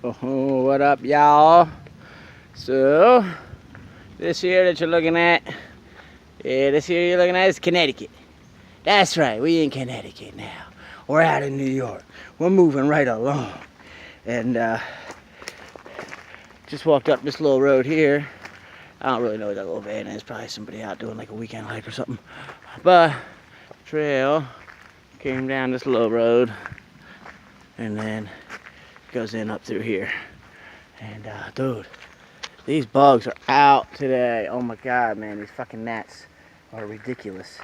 Oh, what up, y'all? So, this here that you're looking at, this here you're looking at is Connecticut. That's right, we in Connecticut now. We're out in New York. We're moving right along. And, just walked up this little road here. I don't really know what that little van is. Probably somebody out doing like a weekend hike or something. But, trail came down this little road. And then goes in up through here. And dude, these bugs are out today. Oh my god, man, these fucking gnats are ridiculous.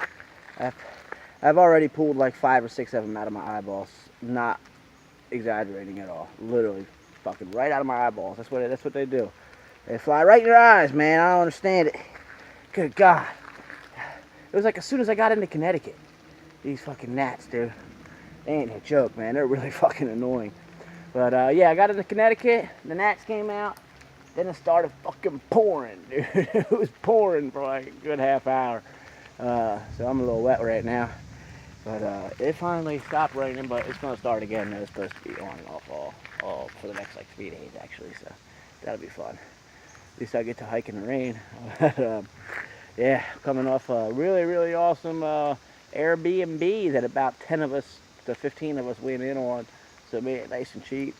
I've already pulled like 5 or 6 of them out of my eyeballs. Not exaggerating at all. Literally fucking right out of my eyeballs. That's what they do. They fly right in your eyes, man. I don't understand it. Good god. It was like as soon as I got into Connecticut. These fucking gnats, dude. They ain't a joke, man. They're really fucking annoying. But yeah, I got into Connecticut, the gnats came out, then it started fucking pouring, dude. It was pouring for like a good half hour. So I'm a little wet right now. But it finally stopped raining, but it's gonna start again. It's supposed to be on and off all for the next like 3 days actually, so that'll be fun. At least I get to hike in the rain. Yeah, coming off a really, really awesome Airbnb that about 10 of us to 15 of us went in on. So it made it nice and cheap.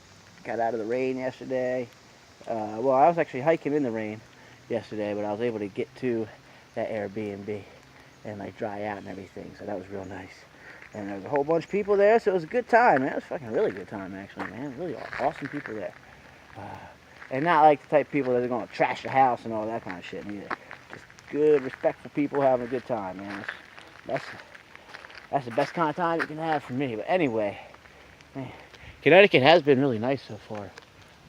Got out of the rain yesterday. Well, I was actually hiking in the rain yesterday, but I was able to get to that Airbnb and like dry out and everything. So that was real nice. And there was a whole bunch of people there, so it was a good time, man. It was a fucking really good time, actually, man. Really awesome people there. And not like the type of people that are going to trash the house and all that kind of shit either. Just good, respectful people having a good time, man. That's the best kind of time you can have for me. But anyway, man. Connecticut has been really nice so far,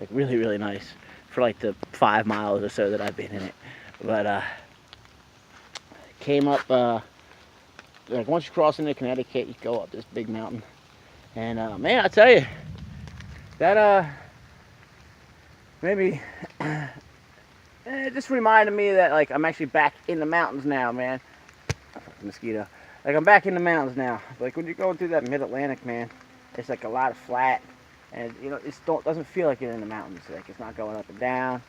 like really, really nice for like the 5 miles or so that I've been in it. But came up, like once you cross into Connecticut, you go up this big mountain, and man, I tell you, that maybe it just reminded me that like I'm actually back in the mountains now, man. Fucking mosquito. Like I'm back in the mountains now. Like when you're going through that mid-Atlantic, man. It's like a lot of flat, and you know, it doesn't feel like you're in the mountains. Like it's not going up and down,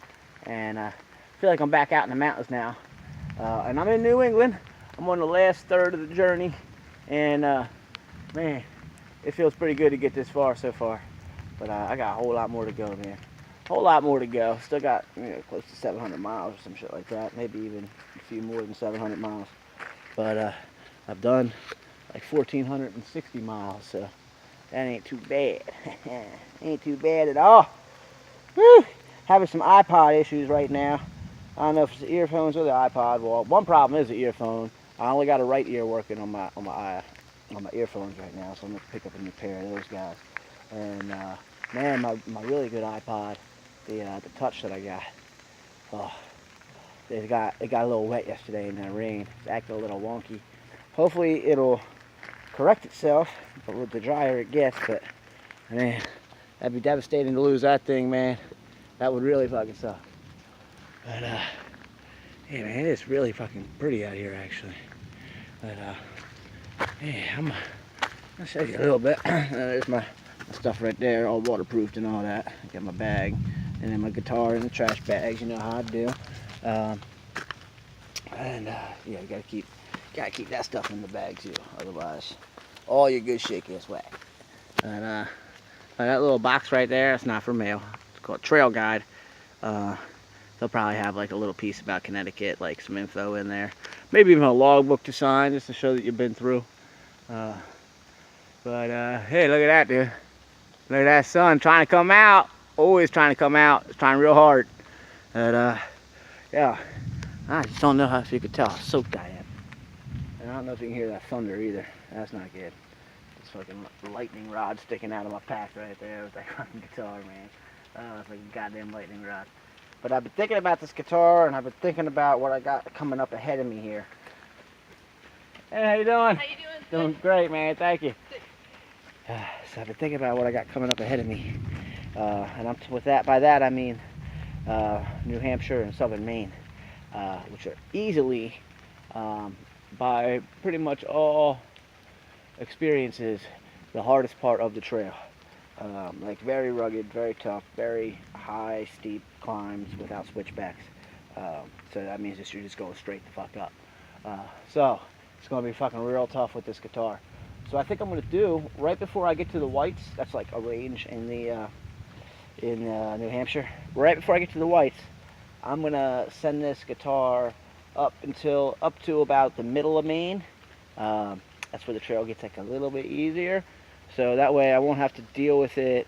and I feel like I'm back out in the mountains now. And I'm in New England. I'm on the last third of the journey, and man, it feels pretty good to get this far so far. But I got a whole lot more to go, man. A whole lot more to go. Still got close to 700 miles or some shit like that. Maybe even a few more than 700 miles. But I've done like 1,460 miles, so. That ain't too bad. Ain't too bad at all. Whew. Having some iPod issues right now. I don't know if it's the earphones or the iPod. Well, one problem is the earphone. I only got a right ear working on my earphones right now, so I'm gonna pick up a new pair of those guys. And man, my really good iPod, the Touch that I got. Oh, it got a little wet yesterday in that rain. It's acting a little wonky. Hopefully it'll correct itself, but with the drier it gets. But man, that'd be devastating to lose that thing, man. That would really fucking suck. But yeah, man, it's really fucking pretty out here actually. But yeah, I'll show you a little bit. There's my stuff right there, all waterproofed and all that. I got my bag, and then my guitar in the trash bags. You know how I do. And yeah, you gotta keep that stuff in the bag too, otherwise all your good shit gets wet. And that little box right there, it's not for mail. It's called Trail Guide. They'll probably have like a little piece about Connecticut, like some info in there. Maybe even a logbook to sign, just to show that you've been through. But hey, look at that, dude. Look at that sun trying to come out. Always trying to come out. It's trying real hard. But yeah, I just don't know if you could tell how soaked I am. And I don't know if you can hear that thunder either. That's not good. This fucking lightning rod sticking out of my pack right there with that fucking guitar, man. Oh, it's like a goddamn lightning rod. But I've been thinking about this guitar, and I've been thinking about what I got coming up ahead of me here. Hey, how you doing? How you doing? Doing great, man. Thank you. So I've been thinking about what I got coming up ahead of me. And by that I mean New Hampshire and southern Maine, which are easily, by pretty much all experiences, the hardest part of the trail. Like very rugged, very tough, very high, steep climbs without switchbacks. So that means that you're just going straight the fuck up. So it's going to be fucking real tough with this guitar. So I think I'm going to do, right before I get to the Whites, that's like a range in New Hampshire. Right before I get to the Whites, I'm going to send this guitar up to about the middle of Maine. That's where the trail gets like a little bit easier. So that way I won't have to deal with it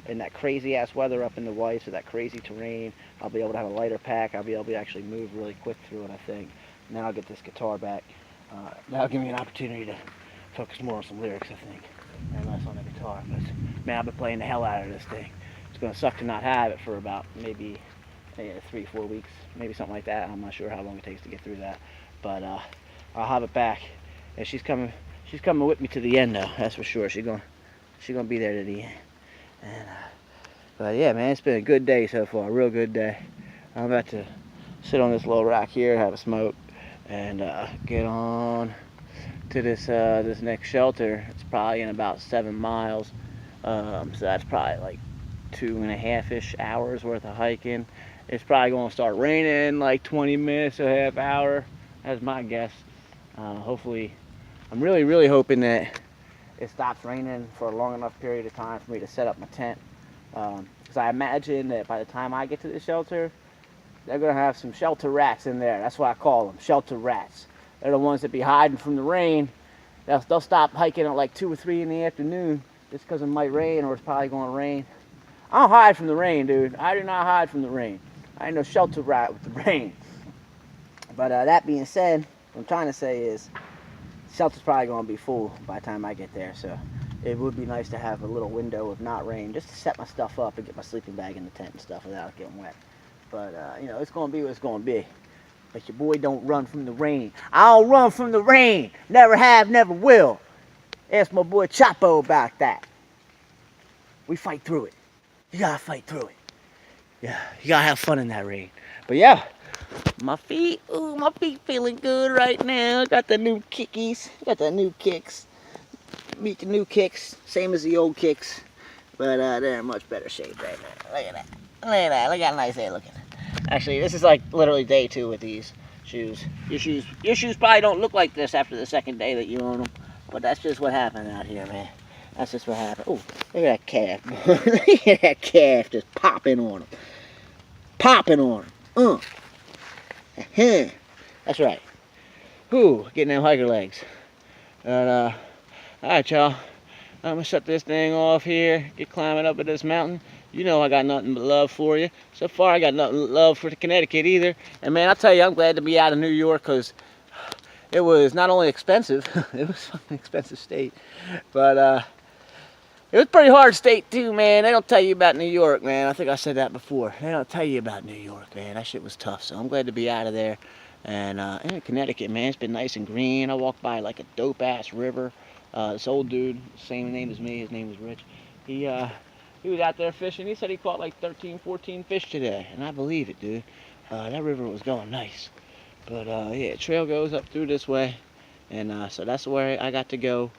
in that crazy ass weather up in the Whites or that crazy terrain. I'll be able to have a lighter pack. I'll be able to actually move really quick through it, I think. And then I'll get this guitar back. That'll give me an opportunity to focus more on some lyrics, I think, and less on the guitar. But man, I've been playing the hell out of this thing. It's gonna suck to not have it for about maybe 3-4 weeks, maybe something like that. I'm not sure how long it takes to get through that, but I'll have it back. And she's coming with me to the end though, that's for sure. She's gonna be there to the end. And but yeah, man, it's been a good day so far, a real good day. I'm about to sit on this little rock here, have a smoke, and get on to this next shelter. It's probably in about 7 miles, so that's probably like 2.5-ish hours worth of hiking. It's probably going to start raining like 20 minutes to a half hour. That's my guess. Hopefully, I'm really hoping that it stops raining for a long enough period of time for me to set up my tent. Because I imagine that by the time I get to the shelter, they're going to have some shelter rats in there. That's what I call them, shelter rats. They're the ones that be hiding from the rain. They'll stop hiking at like 2 or 3 in the afternoon just because it might rain or it's probably going to rain. I don't hide from the rain, dude. I do not hide from the rain. I ain't no shelter rat with the rain. But that being said, what I'm trying to say is shelter's probably going to be full by the time I get there. So it would be nice to have a little window of not rain just to set my stuff up and get my sleeping bag in the tent and stuff without getting wet. But, you know, it's going to be what it's going to be. But your boy don't run from the rain. I don't run from the rain. Never have, never will. Ask my boy Chapo about that. We fight through it. You gotta fight through it. Yeah, you gotta have fun in that rain. But yeah, my feet feeling good right now. Got the new kickies. Got the new kicks. Meet the new kicks. Same as the old kicks. But they're in much better shape right now. Look at that. Look at that. Look how nice they're looking. Actually, this is like literally day 2 with these shoes. Your shoes probably don't look like this after the second day that you own them. But that's just what happened out here, man. That's just what happened. Oh, look at that calf. Look at that calf just popping on him. Popping on him. That's right. Whew, getting them hiker legs. But, alright, y'all. I'm going to shut this thing off here. Get climbing up at this mountain. You know I got nothing but love for you. So far, I got nothing but love for Connecticut either. And, man, I'll tell you, I'm glad to be out of New York because it was not only expensive, it was an expensive state, but it was a pretty hard state too, man. They don't tell you about New York, man. I think I said that before. They don't tell you about New York, man. That shit was tough, so I'm glad to be out of there. And in Connecticut, man, it's been nice and green. I walked by like a dope-ass river. This old dude, same name as me, his name was Rich. He was out there fishing. He said he caught like 13, 14 fish today, and I believe it, dude. That river was going nice. But yeah, trail goes up through this way, and so that's where I got to go.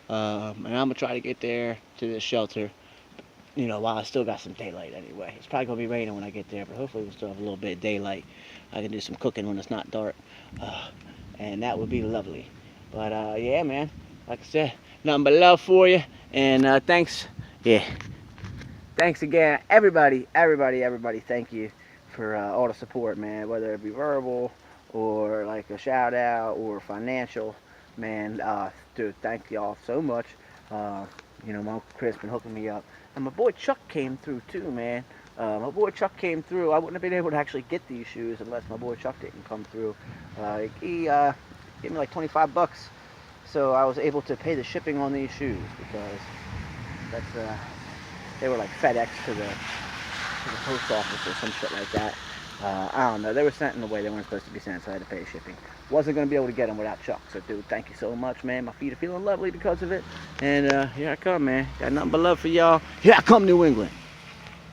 And I'm gonna try to get there to this shelter, you know, while I still got some daylight anyway. It's probably gonna be raining when I get there, but hopefully we'll still have a little bit of daylight. I can do some cooking when it's not dark, and that would be lovely. But yeah, man, like I said, nothing but love for you, and thanks, yeah, thanks again, everybody, thank you for all the support, man, whether it be verbal or like a shout out or financial, man. Dude, thank y'all so much. You know, my Uncle Chris been hooking me up, and my boy Chuck came through too, man. My boy Chuck came through. I wouldn't have been able to actually get these shoes unless my boy Chuck didn't come through. He gave me like 25 bucks, so I was able to pay the shipping on these shoes because that's they were like FedEx to the post office or some shit like that. I don't know. They were sent in the way they weren't supposed to be sent, so I had to pay shipping. Wasn't going to be able to get them without Chuck. So, dude, thank you so much, man. My feet are feeling lovely because of it. And here I come, man. Got nothing but love for y'all. Here I come, New England.